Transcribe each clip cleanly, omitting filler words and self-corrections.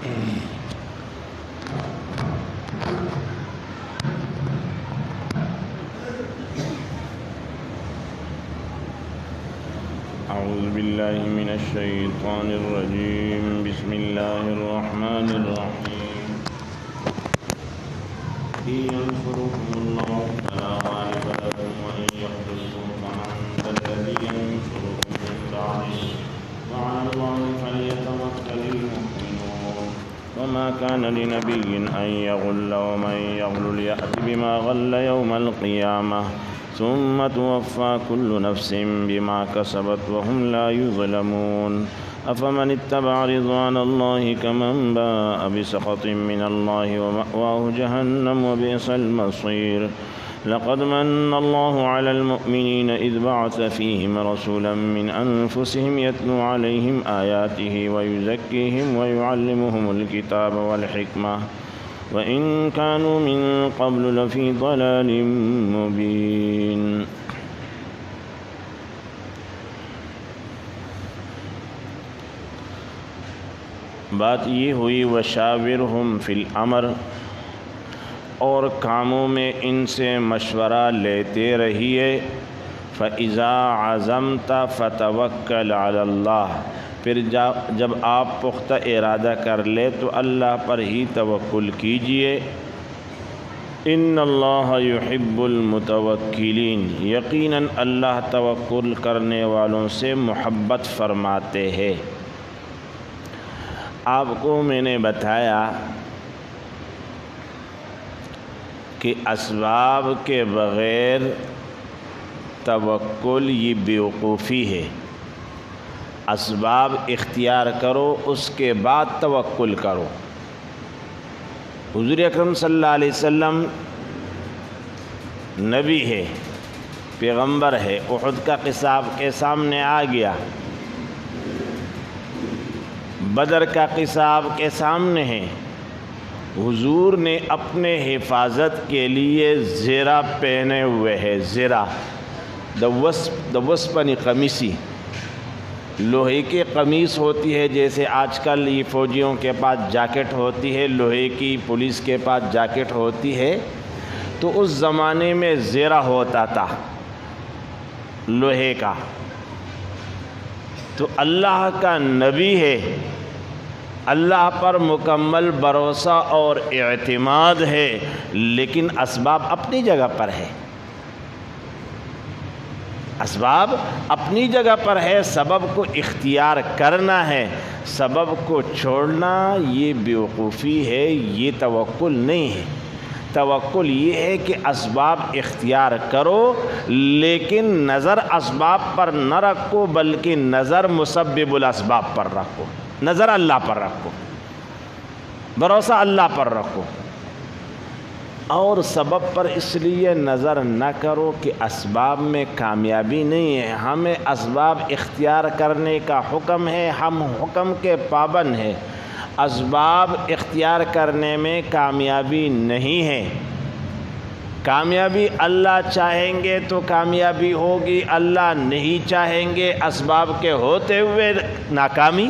أعوذ بالله من الشيطان الرجيم. بسم الله الرحمن الرحيم. إن ينصركم الله فلا غالب لكم وإن يخذلكم فمن ذا الذي ينصركم من بعده وعلى الله فليتوكل المؤمنون. وما كان لنبي أن يغل ومن يغل يأت بما غل يوم القيامة ثم توفى كل نفس بما كسبت وهم لا يظلمون. أفمن اتبع رضوان الله كمن باء بسخط من الله ومأواه جهنم وبئس المصير. لقد من الله على المؤمنين إذ بعث فيهم رسولا من أنفسهم يتلو عليهم آياته ويزكيهم ويعلمهم الكتاب والحكمة وإن كانوا من قبل لفي ضلال مبين. بات یہ ہوئی وشاورہم فی الامر، اور کاموں میں ان سے مشورہ لیتے رہیے. فَإِذَا عَزَمْتَ فَتَوَكَّلْ عَلَى اللَّهِ، پھر جب آپ پختہ ارادہ کر لے تو اللہ پر ہی توکل کیجئے. ان اللہ یحب المتوکلین، یقیناً اللہ توکل کرنے والوں سے محبت فرماتے ہیں. آپ کو میں نے بتایا کہ اسباب کے بغیر توکل یہ بیوقوفی ہے. اسباب اختیار کرو، اس کے بعد توکل کرو. حضور اکرم صلی اللہ علیہ وسلم نبی ہے، پیغمبر ہے. احد کا قصہ آپ کے سامنے آ گیا، بدر کا قصہ آپ کے سامنے ہے. حضور نے اپنے حفاظت کے لیے زرہ پہنے ہوئے ہے. زرہ دوسپنی قمیصی، لوہے کی قمیص ہوتی ہے، جیسے آج کل یہ فوجیوں کے پاس جاکٹ ہوتی ہے، لوہے کی پولیس کے پاس جاکٹ ہوتی ہے. تو اس زمانے میں زرہ ہوتا تھا لوہے کا. تو اللہ کا نبی ہے، اللہ پر مکمل بھروسہ اور اعتماد ہے، لیکن اسباب اپنی جگہ پر ہے. اسباب اپنی جگہ پر ہے. سبب کو اختیار کرنا ہے، سبب کو چھوڑنا یہ بیوقوفی ہے، یہ توکل نہیں ہے. توکل یہ ہے کہ اسباب اختیار کرو، لیکن نظر اسباب پر نہ رکھو، بلکہ نظر مسبب الاسباب پر رکھو. نظر اللہ پر رکھو، بھروسہ اللہ پر رکھو. اور سبب پر اس لیے نظر نہ کرو کہ اسباب میں کامیابی نہیں ہے. ہمیں اسباب اختیار کرنے کا حکم ہے، ہم حکم کے پابند ہیں. اسباب اختیار کرنے میں کامیابی نہیں ہے. کامیابی اللہ چاہیں گے تو کامیابی ہوگی، اللہ نہیں چاہیں گے اسباب کے ہوتے ہوئے ناکامی.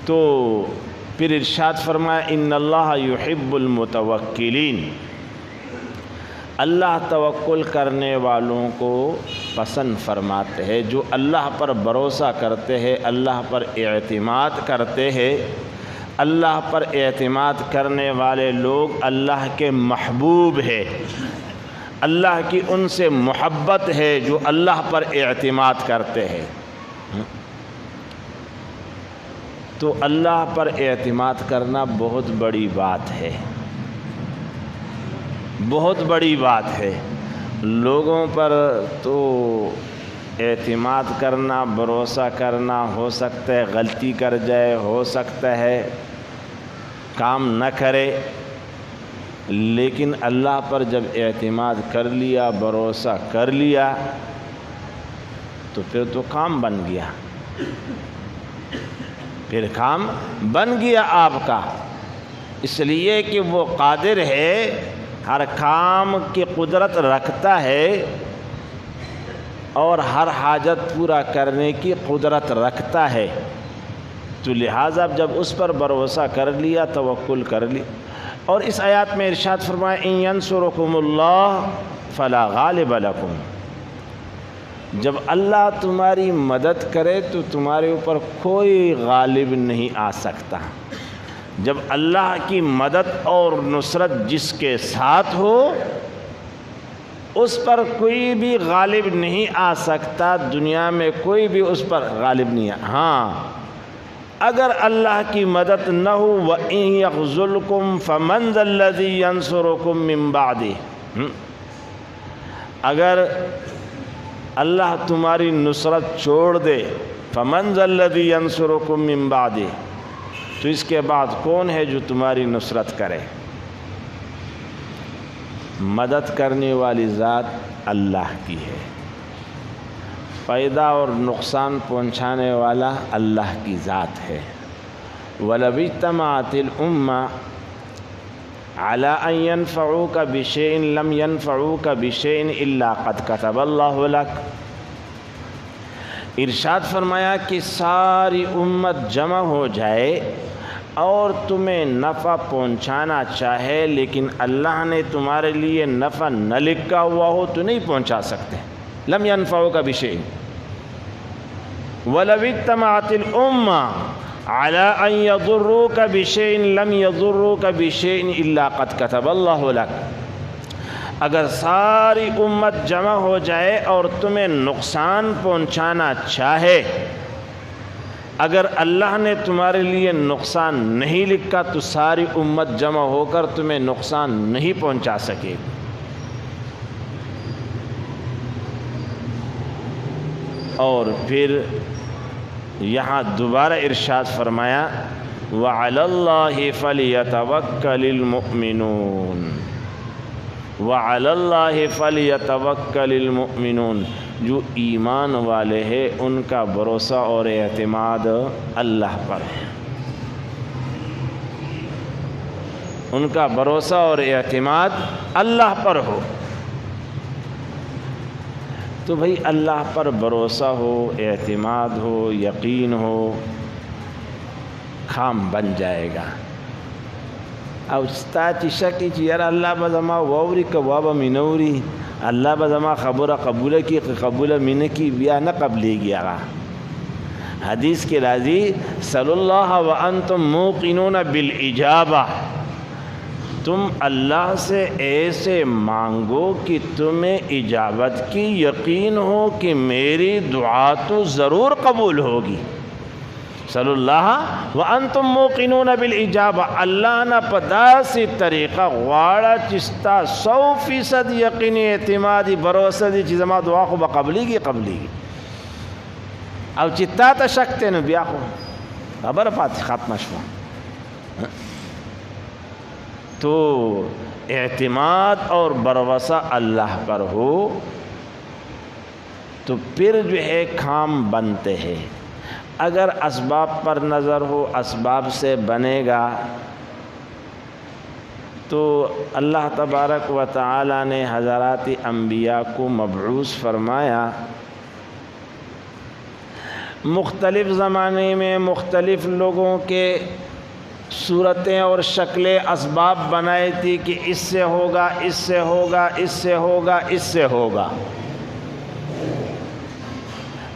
تو پھر ارشاد فرمایا ان اللہ یحب المتوکلین، اللہ توکل کرنے والوں کو پسند فرماتے ہیں. جو اللہ پر بھروسہ کرتے ہیں، اللہ پر اعتماد کرتے ہیں. اللہ پر اعتماد کرنے والے لوگ اللہ کے محبوب ہیں، اللہ کی ان سے محبت ہے جو اللہ پر اعتماد کرتے ہیں. تو اللہ پر اعتماد کرنا بہت بڑی بات ہے، بہت بڑی بات ہے. لوگوں پر تو اعتماد کرنا، بھروسہ کرنا، ہو سکتا ہے غلطی کر جائے، ہو سکتا ہے کام نہ کرے، لیکن اللہ پر جب اعتماد کر لیا، بھروسہ کر لیا، تو پھر تو کام بن گیا. پھر کام بن گیا آپ کا، اس لیے کہ وہ قادر ہے، ہر کام کی قدرت رکھتا ہے اور ہر حاجت پورا کرنے کی قدرت رکھتا ہے، تو لہٰذا جب اس پر بھروسہ کر لیا، توکل کر لی. اور اس آیات میں ارشاد فرمایا ان ینصرکم اللہ فلا غالب لکم، جب اللہ تمہاری مدد کرے تو تمہارے اوپر کوئی غالب نہیں آ سکتا. جب اللہ کی مدد اور نصرت جس کے ساتھ ہو اس پر کوئی بھی غالب نہیں آ سکتا، دنیا میں کوئی بھی اس پر غالب نہیں ہے. ہاں اگر اللہ کی مدد نہ ہو وَإِن يَخْذُلْكُمْ فَمَنْ ذَا الَّذِي يَنْصُرُكُمْ مِنْ بَعْدِهِ، اگر اللہ تمہاری نصرت چھوڑ دے فَمَنْ ذَا الَّذِي يَنْصُرُكُمْ مِنْ بَعْدِهِ، تو اس کے بعد کون ہے جو تمہاری نصرت کرے؟ مدد کرنے والی ذات اللہ کی ہے، فائدہ اور نقصان پہنچانے والا اللہ کی ذات ہے. وَلَوِ اجْتَمَعَتِ الْأُمَّةُ عَلَىٰ أَن يَنفَعُوكَ بِشَيْءٍ لَمْ يَنفَعُوكَ بِشَيْءٍ إِلَّا قَدْ كَتَبَ اللَّهُ لَكَ. ارشاد فرمایا کہ ساری امت جمع ہو جائے اور تمہیں نفع پہنچانا چاہے، لیکن اللہ نے تمہارے لیے نفع نہ لکھا ہوا ہو تو نہیں پہنچا سکتے. لم ينفعوك بشيء ولو اجتمعت الامة على ان يضروك بشيء لم يضروك بشيء الا قد كتب الله لك. اگر ساری امت جمع ہو جائے اور تمہیں نقصان پہنچانا چاہے، اگر اللہ نے تمہارے لیے نقصان نہیں لکھا تو ساری امت جمع ہو کر تمہیں نقصان نہیں پہنچا سکے. اور پھر یہاں دوبارہ ارشاد فرمایا وَعَلَى اللَّهِ فَلْيَتَوَكَّلِ الْمُؤْمِنُونَ، وَعَلَى اللَّهِ فَلْيَتَوَكَّلِ الْمُؤْمِنُونَ، جو ایمان والے ہیں ان کا بھروسہ اور اعتماد اللہ پر ہے، ان کا بھروسہ اور اعتماد اللہ پر ہو. تو بھئی اللہ پر بھروسہ ہو، اعتماد ہو، یقین ہو، کام بن جائے گا. او ستا چې شکی چې یار الله به زما واوري که وابه مې نه اوري، الله به زما خبره قبوله کړي که قبوله مې نه کړي بیا نه قبلیږي. هغه حدیث کې راځي صلی الله وانتم موقنون بالاجابه، تم اللہ سے ایسے مانگو کہ تمہیں اجابت کی یقین ہو کہ میری دعا تو ضرور قبول ہوگی. صلی اللہ وانتم موقنون بالاجابہ، اللہ نہ پداسی طریقہ غواڑا چستا 100% یقینی اعتمادی بھروسہ دی چیز ما دعا خو بقبلی گی او چتا تا شکتے نو بیا خو خبر پاتی ختم شوا. تو اعتماد اور بھروسہ اللہ پر ہو تو پھر جو ہے کام بنتے ہیں. اگر اسباب پر نظر ہو، اسباب سے بنے گا، تو اللہ تبارک و تعالی نے حضرات انبیاء کو مبعوث فرمایا. مختلف زمانے میں مختلف لوگوں کے صورتیں اور شکلیں اسباب بنائی تھی کہ اس سے ہوگا، اس سے ہوگا، اس سے ہوگا، اس سے ہوگا.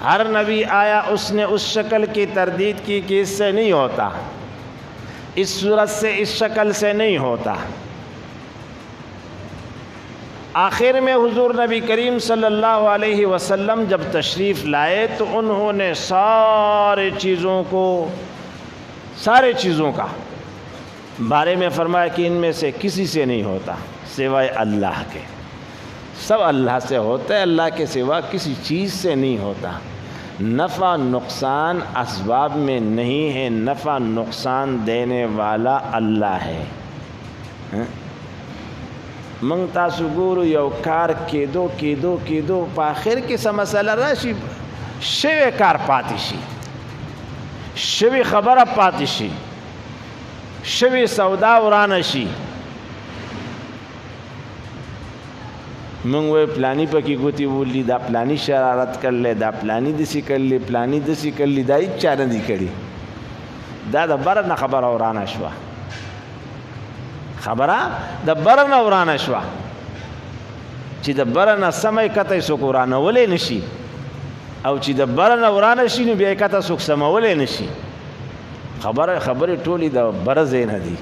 ہر نبی آیا اس نے اس شکل کی تردید کی کہ اس سے نہیں ہوتا، اس صورت سے، اس شکل سے نہیں ہوتا. آخر میں حضور نبی کریم صلی اللہ علیہ وسلم جب تشریف لائے تو انہوں نے سارے چیزوں کا بارے میں فرمایا کہ ان میں سے کسی سے نہیں ہوتا سوائے اللہ کے. سب اللہ سے ہوتا ہے، اللہ کے سوا کسی چیز سے نہیں ہوتا. نفع نقصان اسباب میں نہیں ہے، نفع نقصان دینے والا اللہ ہے. منگ تاسو ګورو یو کار کېدو په آخر کې څه مسله راشي، شوی کار پاتې شي، شوی خبره پاتې شي، شوی سودا ورانه شي. مونږ وې پلانی پکې ګوتی ولی دا پلانی شرارت کړل دا پلانی دسی کړل پلانی دسی کړل دا هیڅ چا نه دی کړی دا د بر نه خبره ورانه شوه خبره د بر نه ورانه شوه چې د بر نه سمې کته څوک ورانولی نشي او چې د بر نه ورانه شي نو بیا یې کته څوک سمولی نشي خبرې ټولې د بر ځای نه دي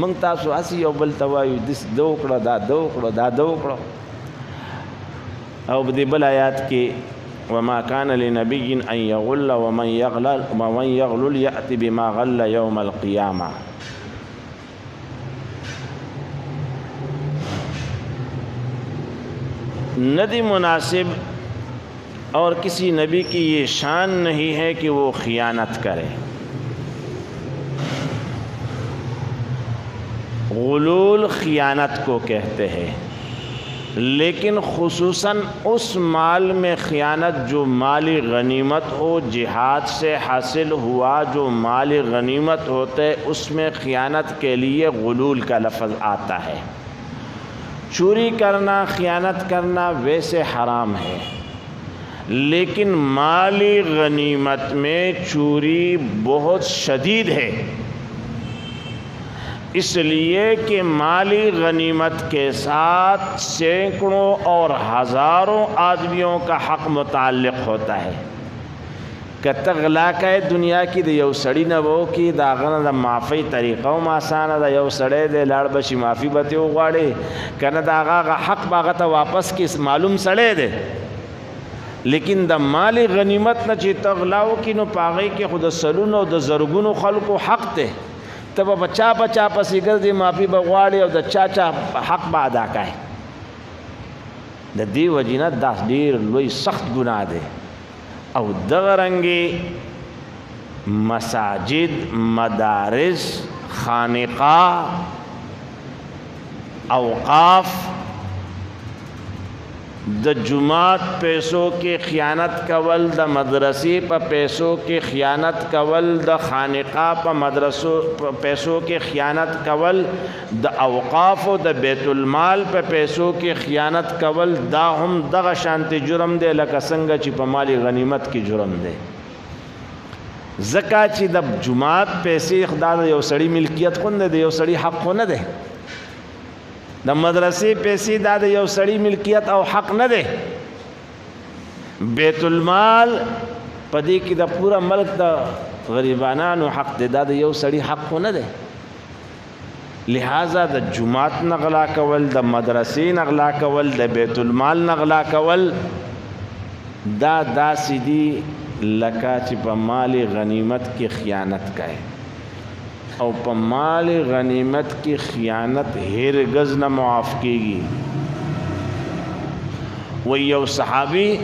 موږ تاسو هسې یو بل ته وایو دس ده وکړه دا ده وکړه دا ده وکړه او په دې بل آیات کې وما كان لنبي ان يغل ومن يغلل يأتي بما غل يوم القيامة ندی مناسب اور کسی نبی کی یہ شان نہیں ہے کہ وہ خیانت کرے غلول خیانت کو کہتے ہیں لیکن خصوصاً اس مال میں خیانت جو مالی غنیمت ہو جہاد سے حاصل ہوا جو مالی غنیمت ہوتے اس میں خیانت کے لیے غلول کا لفظ آتا ہے چوری کرنا خیانت کرنا ویسے حرام ہے لیکن مالی غنیمت میں چوری بہت شدید ہے اس لیے کہ مالی غنیمت کے ساتھ سینکڑوں اور ہزاروں آدمیوں کا حق متعلق ہوتا ہے کہ تغلا کا دنیا کی د یو سړی نه وو کې دا غنه د معافی طریقه او آسانه د یو سړی د لاړ بشي معافی به وغواړي کنه دا هغه حق باغه ته واپس کې معلوم سړی دی لیکن د مالی غنیمت نه چې تغلا وکړي نو په هغې کې خو د سلونو او د زرګونو خلکو حق دی ته به چا پسې ګرځې معافي به غواړې او د چا حق به ادا کوې د دې وجې نه دا ډېر لوی سخت ګناه دی او دغه رنګې مساجد مدارس خانقاه اوقاف د جماعت پیسوں کی خیانت کول د مدرسې په پیسوں کی خیانت کول د خانقاه په مدرسو پیسوں کی خیانت کول د اوقاف او د بیت المال په پیسوں کی خیانت کول دا هم دغه شانتي جرم دی لکه څنګه چې په مالی غنیمت کې جرم دی ځکه چې د جماعت پیسې خدای د یو سړي ملکیت خو نه دی یو سړي حق خو نه دی د مدرسې پیسې دا د یو سړي ملکیت او حق نه دی بیت المال په دې کې د پورا ملک د غریبانانو حق دی دا د یو سړي حق خو نه دی لہذا د جماعت نغلا کول د مدرسې نغلا کول د بیت المال نغلا کول دا داسې دي لکه چې په مال غنیمت کې خیانت کوي او په مال غنیمت کی خیانت ہرگز نہ معاف کیگی وہ یو صحابی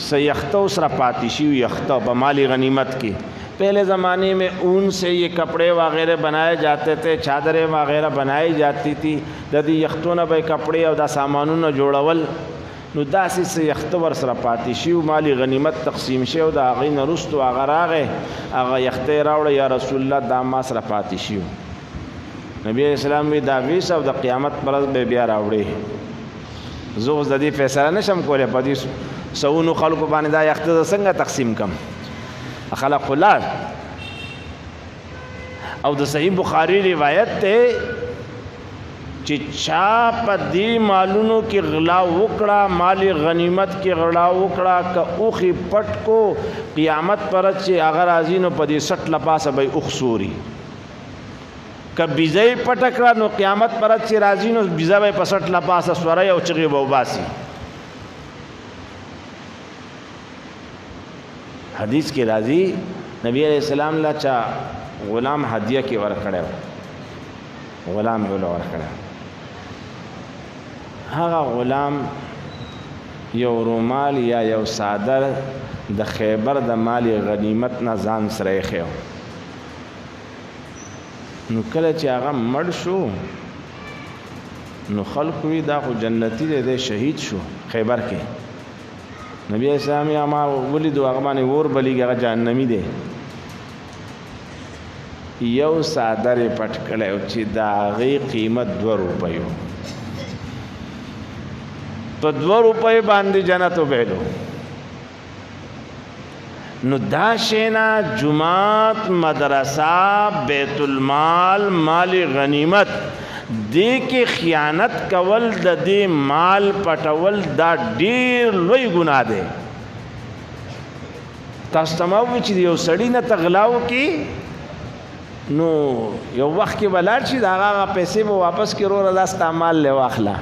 سے یختہ اسرا پاتشی یختہ په مال غنیمت کی پہلے زمانے میں اون سے یہ کپڑے وغیرہ بنائے جاتے تھے چادریں وغیرہ بنائی جاتی تھی ددی یختوں نہ بھائی کپڑے او دا سامانوں نہ جوړول نو داسې سے یخته ور سره پاتې شي او مالی غنیمت تقسیم شي او د هغې نه وروستو هغه راغی هغه یخته یې راوړه یا رسول الله دا ما سره پاتې شي نبی علیہ السلام وی دا ویس او د قیامت پر ورځ به بیا راوړې زه اوس د دې فیصله نشم کولی په دې سوونو خلکو باندې دا یخته زه څنګه تقسیم کړم خلق خلال او د صحیح بخاری روایت ته چې چا په دې مالونو کې غلا وکړه مالی غنیمت کې غلا وکړه که اوخي پټ کو قیامت پر چې هغه راځي نو په دې سټ لپاسه به اوخ سوري که بیزه پټ کړه نو قیامت پر چې راځي نو بیزه به په سټ لپاسه سوري او چغې به وباسي حدیث کې راځي نبی علیہ السلام لا چا غلام هدیه کې ورکړی غلام یې ورکړی هغه غلام یو رومال یا یو صادر د خیبر د مالی غنیمت نه ځان سره ایښی نو کله چې هغه مړ شو نو خلکو وی دا خو جنتی دی شهید شو خیبر کې نبی اسلام یې ما ولیدو هغه باندې اور بلیږي هغه جهنمی دی یو صادر یې پټ کړی چې د هغې قیمت 2 روپیو په 2 روپۍ باندې جنت وبهلو. نو دا شینا جماعت مدرسه بیت المال مال غنیمت دې کې خیانت کول د دې مال پټول دا ډیر لوی ګناه دی. تاسو تمام چې یو سړی نه تغلاو کې نو یو وخت کې بلار شي دا هغه پیسې به واپس کړو را استعمال له واخلا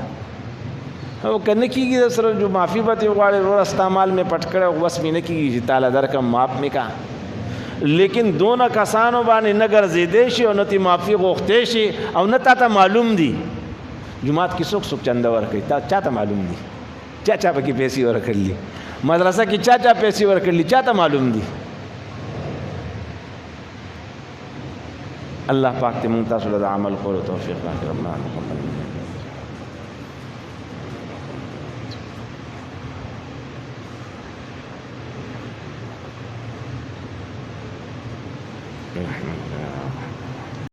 او کنه کیږي د سره جو معافي به غواړي ور استعمال می پټ کړه بس مینه کیږي چې تعالی درکم معاف میکا. لیکن دونه کسانو باندې نګر زیدې شي او نتی معافي غوښته شي او نه تا معلوم دي جمعات کې څوک څوک چنده ورکړي تا چاته معلوم دي چا چا به کې پیسې ورکړلې مدرسه کې چا چا پیسې ورکړلې چاته معلوم دي. الله پاک دې موږ تاسو له عمل کولو توفیق راکړي. ربنا تقبل منا.